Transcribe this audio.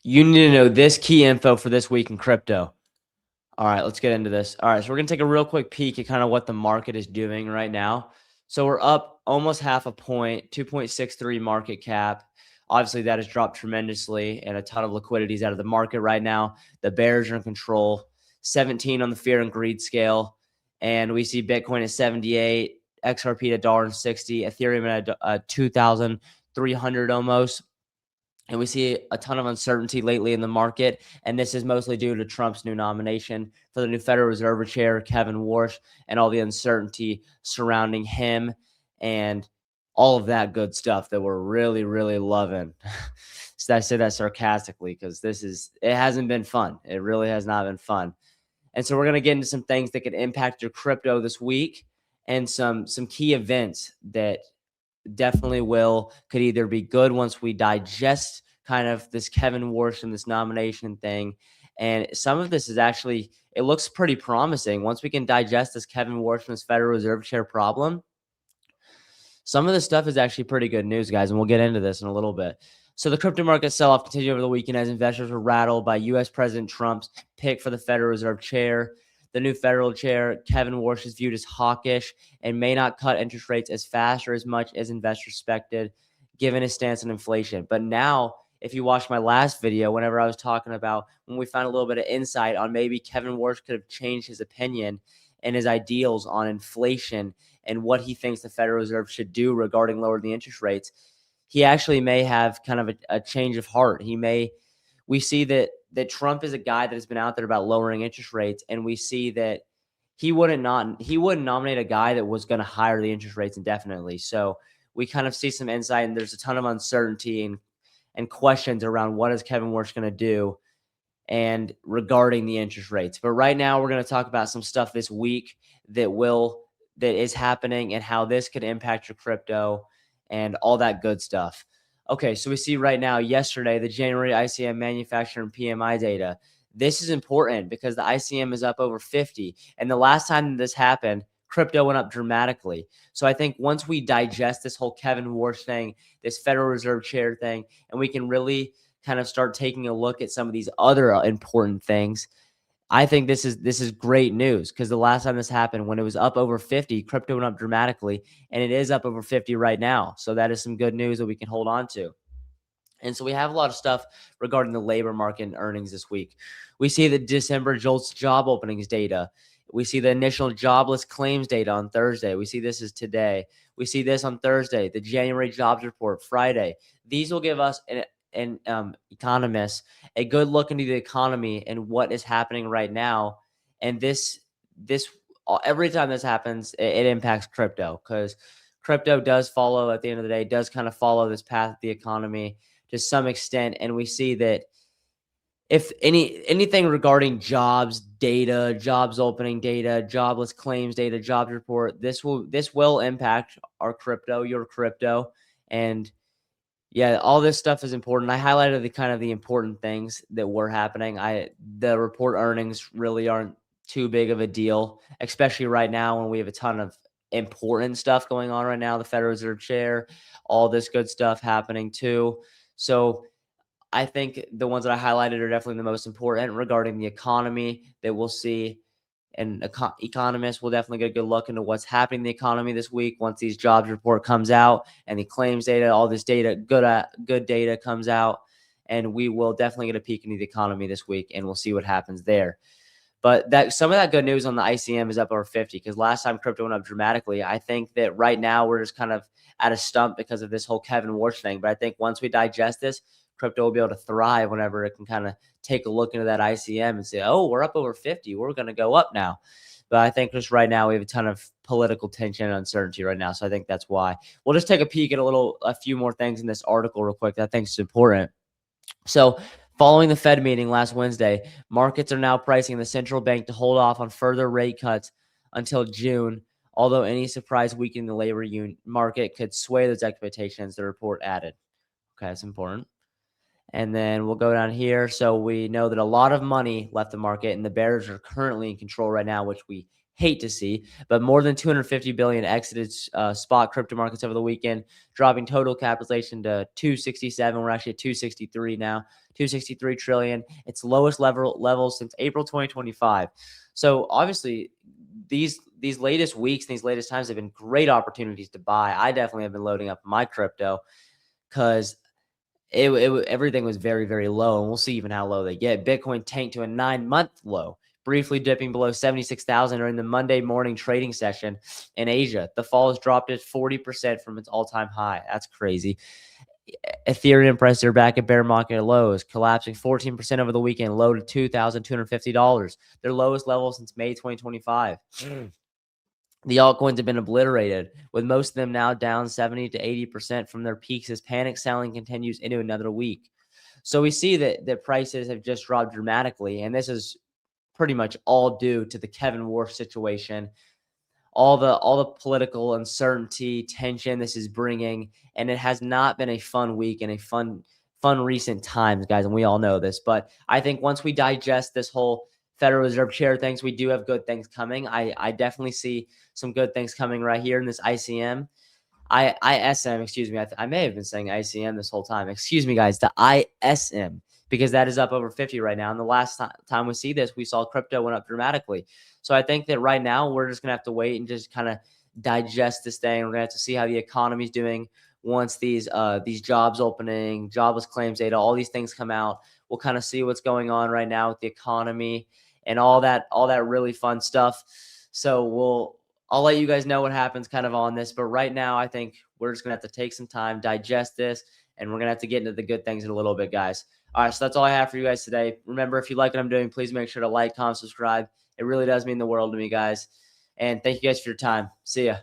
You need to know this key info for this week in crypto. All right, let's get into this. All right, so we're going to take a real quick peek at kind of what the market is doing right now. So we're up almost half a point, 2.63 market cap. Obviously, that has dropped tremendously, and a ton of liquidity is out of the market right now. The bears are in control, 17 on the fear and greed scale. And we see Bitcoin at 78, XRP at $1.60, Ethereum at 2,300 almost. And we see a ton of uncertainty lately in the market. And this is mostly due to Trump's new nomination for the new Federal Reserve Chair, Kevin Warsh, and all the uncertainty surrounding him and all of that good stuff that we're really, really loving. So I say that sarcastically because it hasn't been fun. It really has not been fun. And so we're going to get into some things that could impact your crypto this week and some key events that definitely could either be good once we digest kind of this Kevin Warsh and this nomination thing. And some of this is actually, it looks pretty promising. Once we can digest this Kevin Warsh and this Federal Reserve Chair problem, some of this stuff is actually pretty good news, guys. And we'll get into this in a little bit. So the crypto market sell-off continued over the weekend as investors were rattled by U.S. President Trump's pick for the Federal Reserve Chair. The new federal chair, Kevin Warsh, is viewed as hawkish and may not cut interest rates as fast or as much as investors expected, given his stance on inflation. But now, if you watched my last video, whenever I was talking about when we found a little bit of insight on maybe Kevin Warsh could have changed his opinion and his ideals on inflation and what he thinks the Federal Reserve should do regarding lowering the interest rates, he actually may have kind of a change of heart. We see that Trump is a guy that has been out there about lowering interest rates, and we see that he wouldn't nominate a guy that was going to higher the interest rates indefinitely. So we kind of see some insight, and there's a ton of uncertainty and questions around what is Kevin Warsh going to do and regarding the interest rates. But right now, we're going to talk about some stuff this week that is happening and how this could impact your crypto and all that good stuff. Okay, so we see right now, yesterday, the January ICM manufacturer and PMI data. This is important because the ICM is up over 50. And the last time this happened, crypto went up dramatically. So I think once we digest this whole Kevin Warsh thing, this Federal Reserve Chair thing, and we can really kind of start taking a look at some of these other important things, I think this is great news because the last time this happened, when it was up over 50, crypto went up dramatically, and it is up over 50 right now. So that is some good news that we can hold on to. And so we have a lot of stuff regarding the labor market and earnings this week. We see the December JOLTS job openings data. We see the initial jobless claims data on Thursday. We see this is today. We see this on Thursday, the January jobs report Friday. These will give us economists a good look into the economy and what is happening right now. And this every time this happens, it impacts crypto because crypto does follow, at the end of the day, does kind of follow this path of the economy to some extent. And we see that if anything regarding jobs data, jobs opening data, jobless claims data, jobs report, this will impact our crypto, your crypto. And yeah, all this stuff is important. I highlighted the important things that were happening. The report earnings really aren't too big of a deal, especially right now when we have a ton of important stuff going on right now. The Federal Reserve Chair, all this good stuff happening too. So I think the ones that I highlighted are definitely the most important regarding the economy that we'll see. And economists will definitely get a good look into what's happening in the economy this week once these jobs report comes out and the claims data, all this data, good data comes out. And we will definitely get a peek into the economy this week, and we'll see what happens there. But that some of that good news on the ICM is up over 50 because last time crypto went up dramatically. I think that right now we're just kind of at a stump because of this whole Kevin Warsh thing. But I think once we digest this, crypto will be able to thrive whenever it can kind of take a look into that ICM and say, oh, we're up over 50. We're going to go up now. But I think just right now we have a ton of political tension and uncertainty right now. So I think that's why. We'll just take a peek at a few more things in this article real quick that I think is important. So following the Fed meeting last Wednesday, markets are now pricing the central bank to hold off on further rate cuts until June, although any surprise weakening the labor market could sway those expectations, the report added. Okay, that's important. And then we'll go down here. So we know that a lot of money left the market, and the bears are currently in control right now, which we hate to see. But more than 250 billion exited spot crypto markets over the weekend, dropping total capitalization to 267. We're actually at 263 now, 263 trillion. It's lowest level since April 2025. So obviously, these latest weeks, these latest times have been great opportunities to buy. I definitely have been loading up my crypto because everything was very, very low, and we'll see even how low they get. Bitcoin tanked to a 9-month low, briefly dipping below 76,000 during the Monday morning trading session in Asia. The fall has dropped it 40% from its all-time high. That's crazy. Ethereum prices are back at bear market lows, collapsing 14% over the weekend, low to $2,250, their lowest level since May 2025. The altcoins have been obliterated, with most of them now down 70 to 80% from their peaks as panic selling continues into another week. So we see that prices have just dropped dramatically, and this is pretty much all due to the Kevin Wolf situation, all the political uncertainty, tension this is bringing, and it has not been a fun week and a fun recent times, guys, and we all know this. But I think once we digest this whole Federal Reserve chair things, we do have good things coming. I definitely see some good things coming right here in this ICM. ISM, excuse me. I may have been saying ICM this whole time. Excuse me, guys. The ISM, because that is up over 50 right now. And the last time we see this, we saw crypto went up dramatically. So I think that right now we're just going to have to wait and just kind of digest this thing. We're going to have to see how the economy is doing once these jobs opening, jobless claims data, all these things come out. We'll kind of see what's going on right now with the economy and all that really fun stuff. So I'll let you guys know what happens kind of on this. But right now, I think we're just going to have to take some time, digest this, and we're going to have to get into the good things in a little bit, guys. All right, so that's all I have for you guys today. Remember, if you like what I'm doing, please make sure to like, comment, subscribe. It really does mean the world to me, guys. And thank you guys for your time. See ya.